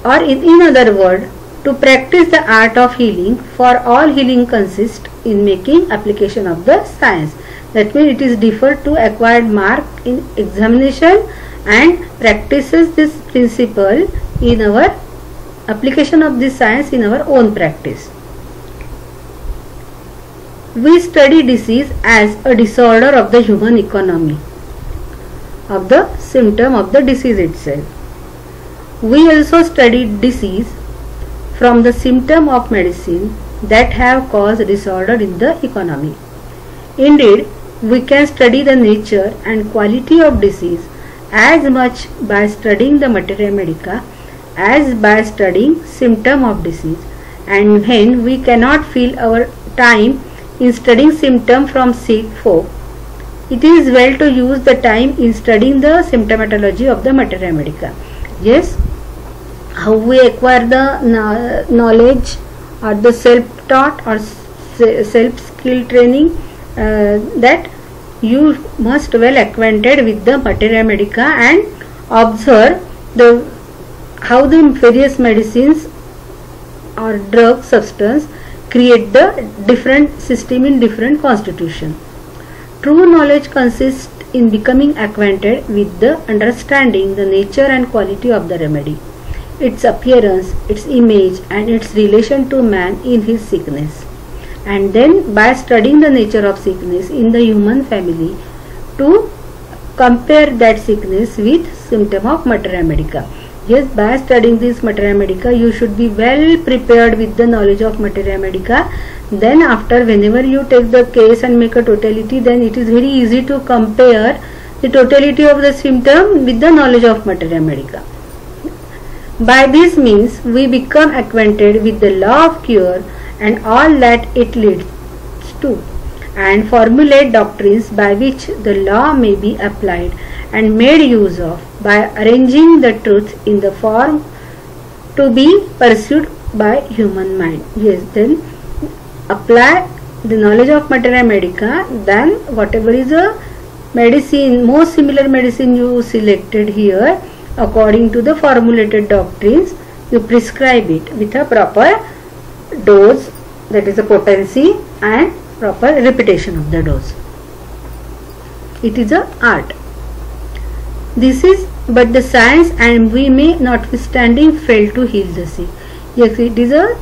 Or in other words, to practice the art of healing, for all healing consists in making application of the science. That means it is deferred to acquired mark in examination and practices this principle in our application of this science in our own practice. We study disease as a disorder of the human economy, of the symptom of the disease itself. We also study disease from the symptom of medicine that have caused disorder in the economy. Indeed, we can study the nature and quality of disease as much by studying the materia medica as by studying symptom of disease, and when we cannot fill our time in studying symptom from sick folk, it is well to use the time in studying the symptomatology of the materia medica. Yes, how we acquire the knowledge or the self-taught or self-skill training, that you must well acquainted with the materia medica and observe how the various medicines or drug substance create the different system in different constitution. True knowledge consists in becoming acquainted with the understanding the nature and quality of the remedy, its appearance, its image and its relation to man in his sickness, and then by studying the nature of sickness in the human family to compare that sickness with symptom of materia medica. Yes, by studying this materia medica, you should be well prepared with the knowledge of materia medica. Then after, whenever you take the case and make a totality, then it is very easy to compare the totality of the symptom with the knowledge of materia medica. By this means, we become acquainted with the law of cure and all that it leads to, and formulate doctrines by which the law may be applied and made use of, by arranging the truth in the form to be pursued by human mind. Yes, then apply the knowledge of materia medica, then whatever is a medicine, most similar medicine you selected here according to the formulated doctrines, you prescribe it with a proper dose, that is a potency, and proper repetition of the dose. It is a art. This is but the science, and we may notwithstanding fail to heal the sick. Yes, it is a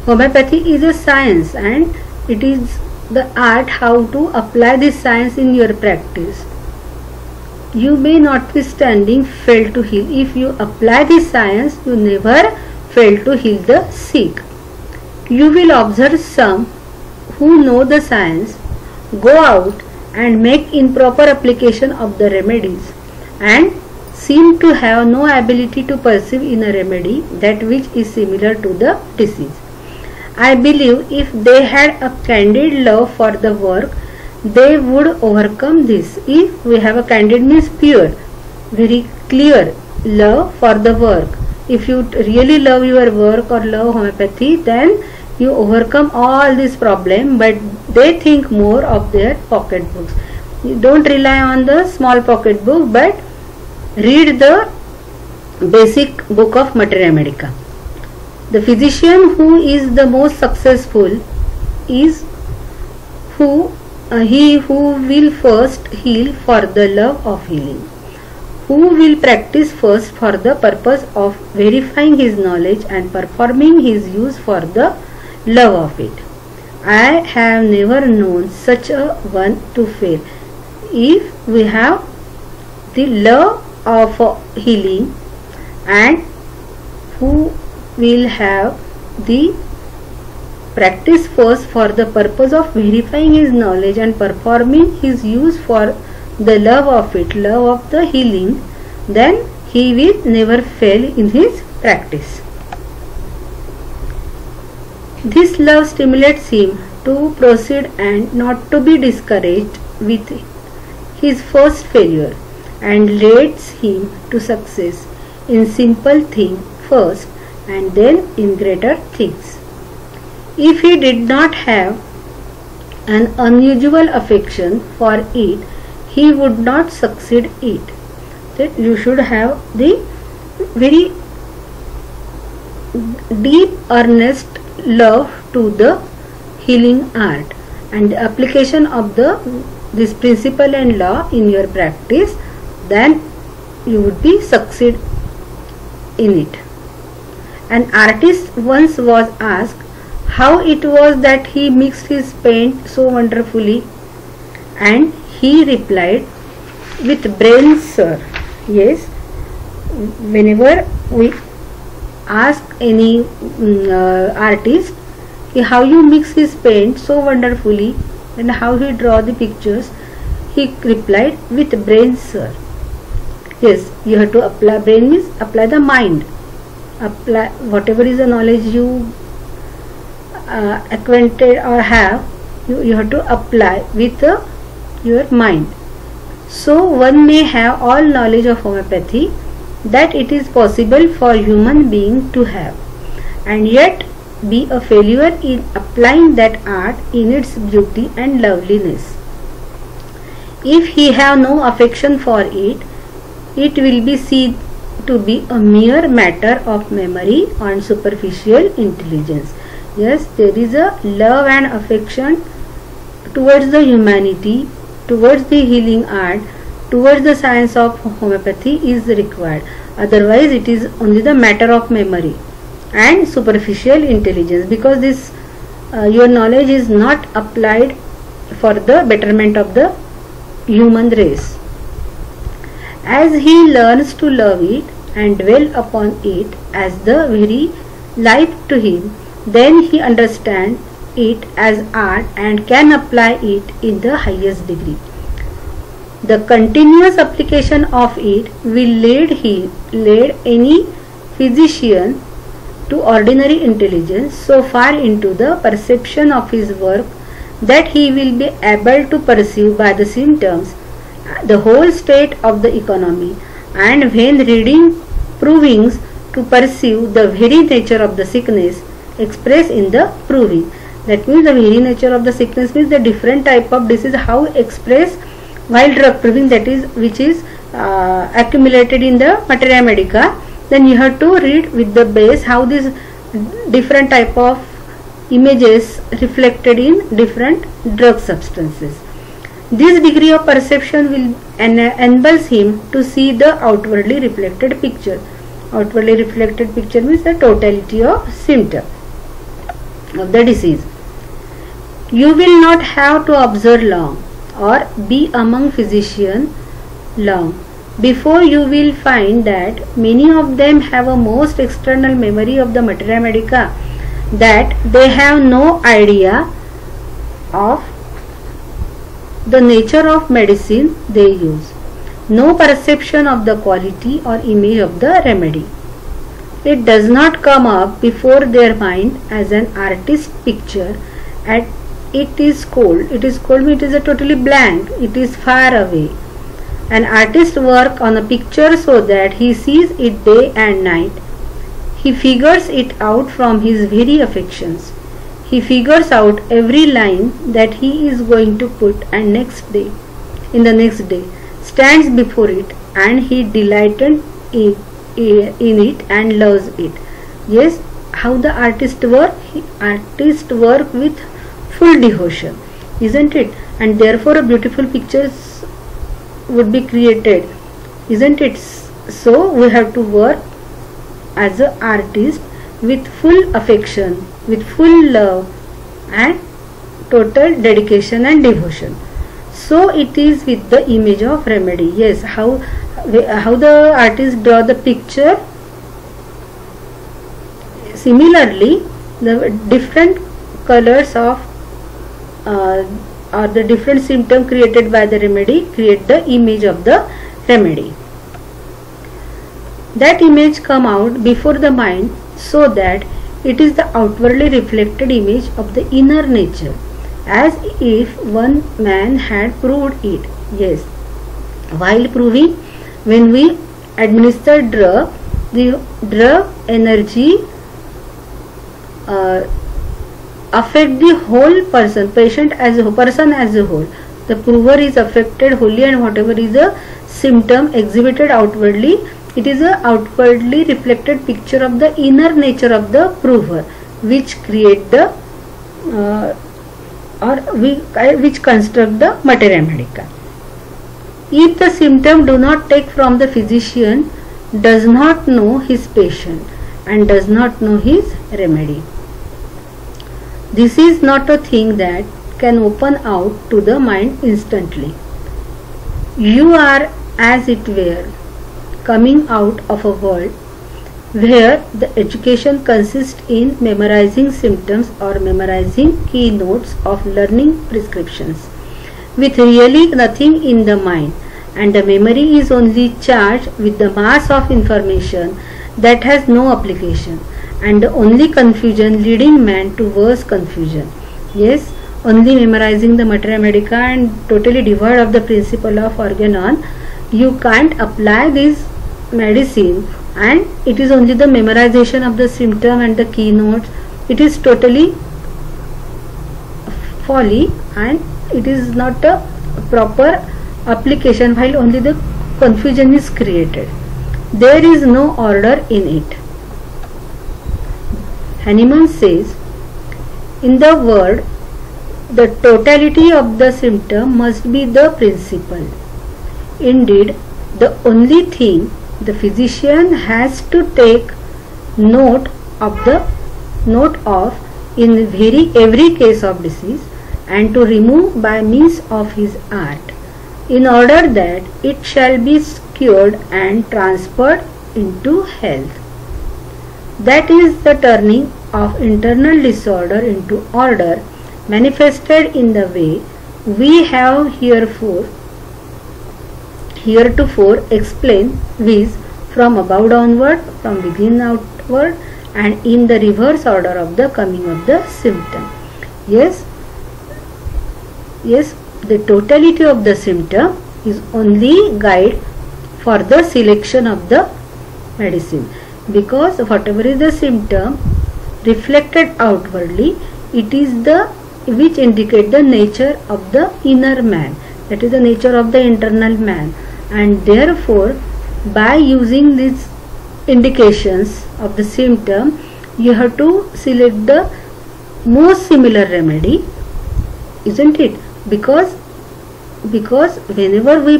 homeopathy is a science, and it is the art how to apply this science in your practice. You may notwithstanding fail to heal. If you apply this science, you never fail to heal the sick. You will observe some who know the science go out and make improper application of the remedies, and seem to have no ability to perceive in a remedy that which is similar to the disease. I believe if they had a candid love for the work, they would overcome this. If we have a candid means pure, very clear love for the work. If you really love your work or love homeopathy, then you overcome all this problem, but they think more of their pocket books. You don't rely on the small pocket book, but read the basic book of Materia Medica. The physician who is the most successful is he who will first heal for the love of healing, who will practice first for the purpose of verifying his knowledge and performing his use for the love of it. I have never known such a one to fail. If we have the love of healing, and who will have the practice first for the purpose of verifying his knowledge and performing his use for the love of it, love of the healing, then he will never fail in his practice. This love stimulates him to proceed and not to be discouraged with his first failure, and leads him to success in simple things first and then in greater things. If he did not have an unusual affection for it, he would not succeed it. That you should have the very deep earnest love to the healing art, and the application of this principle and law in your practice, then you would be succeed in it. An artist once was asked how it was that he mixed his paint so wonderfully, and he replied, with brains, sir. Yes, whenever we ask any artist how you mix his paint so wonderfully and how he draw the pictures, he replied, with brains, sir. Yes, you have to apply. Brain means apply the mind, apply whatever is the knowledge you acquainted or have, you have to apply with your mind. So one may have all knowledge of homeopathy that it is possible for human being to have, and yet be a failure in applying that art in its beauty and loveliness. If he have no affection for it, it will be seen to be a mere matter of memory and superficial intelligence. Yes, there is a love and affection towards the humanity, towards the healing art, towards the science of homeopathy is required. Otherwise, it is only the matter of memory and superficial intelligence, because this your knowledge is not applied for the betterment of the human race. As he learns to love it and dwell upon it as the very life to him, then he understands it as art and can apply it in the highest degree. The continuous application of it will lead any physician to ordinary intelligence so far into the perception of his work that he will be able to perceive by the symptoms the whole state of the economy, and when reading provings to perceive the very nature of the sickness expressed in the proving. That means the very nature of the sickness means the different type of disease, how expressed while drug proving, that is which is accumulated in the Materia Medica. then you have to read with the base how these different type of images reflected in different drug substances. This degree of perception will enables him to see the outwardly reflected picture. Outwardly reflected picture means the totality of symptom of the disease. You will not have to observe long or be among physicians long before you will find that many of them have a most external memory of the materia medica, that they have no idea of the nature of medicine they use, no perception of the quality or image of the remedy. It does not come up before their mind as an artist's picture, and it is cold. It is cold means it is a totally blank, it is far away. An artist works on a picture so that he sees it day and night. He figures it out from his very affections. He figures out every line that he is going to put, and in the next day, stands before it, and he delighted in it and loves it. Yes, how the artist work? Artist work with full devotion, isn't it? And therefore, a beautiful pictures would be created, isn't it? So we have to work as an artist with full affection, with full love and total dedication and devotion. So it is with the image of remedy. Yes, how the artist draw the picture. Similarly, the different colors of or the different symptom created by the remedy create the image of the remedy. That image come out before the mind so that it is the outwardly reflected image of the inner nature, as if one man had proved it. Yes, while proving, when we administer drug, the drug energy affect the whole patient as a whole. The prover is affected wholly, and whatever is a symptom exhibited outwardly, it is a outwardly reflected picture of the inner nature of the prover, which create the which construct the materia medica. If the symptom do not take from the physician, does not know his patient and does not know his remedy, this is not a thing that can open out to the mind instantly. You are, as it were, coming out of a world where the education consists in memorizing symptoms or memorizing keynotes of learning prescriptions, with really nothing in the mind, and the memory is only charged with the mass of information that has no application, and the only confusion leading man to worse confusion. Yes, only memorizing the materia medica and totally devoid of the principle of organon, you can't apply this medicine, and it is only the memorization of the symptom and the keynotes. It is totally folly, and it is not a proper application, while only the confusion is created. There is no order in it. Hahnemann says, in the word, the totality of the symptom must be the principle. Indeed, the only thing the physician has to take note of in every case of disease, and to remove by means of his art, in order that it shall be cured and transferred into health. That is the turning of internal disorder into order, manifested in the way we have heretofore explained, viz. From above downward, from within outward, and in the reverse order of the coming of the symptom. Yes, the totality of the symptom is only guide for the selection of the medicine, because whatever is the symptom reflected outwardly, it is the which indicate the nature of the inner man, that is the nature of the internal man, and therefore by using this indications of the symptom, you have to select the most similar remedy, isn't it? Because whenever we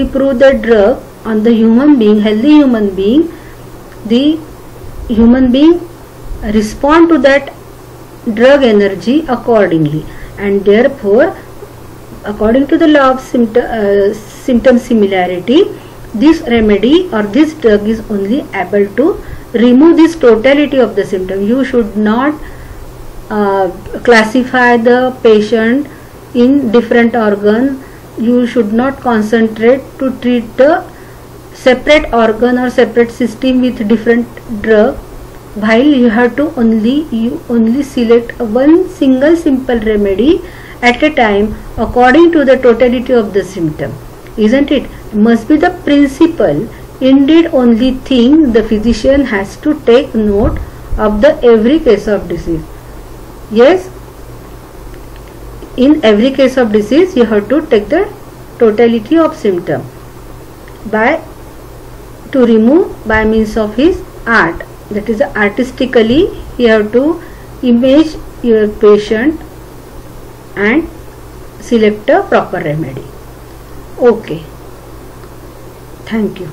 prove the drug on the human being, healthy human being, the human being respond to that drug energy accordingly, and therefore according to the law of symptom similarity, this remedy or this drug is only able to remove this totality of the symptom. You should not classify the patient in different organ. You should not concentrate to treat the separate organ or separate system with different drug, while you have to only select one single simple remedy at a time according to the totality of the symptom, isn't it? Must be the principle, indeed only thing the physician has to take note of the every case of disease. Yes, in every case of disease you have to take the totality of symptom to remove by means of his art, that is artistically you have to image your patient and select a proper remedy. Okay, thank you.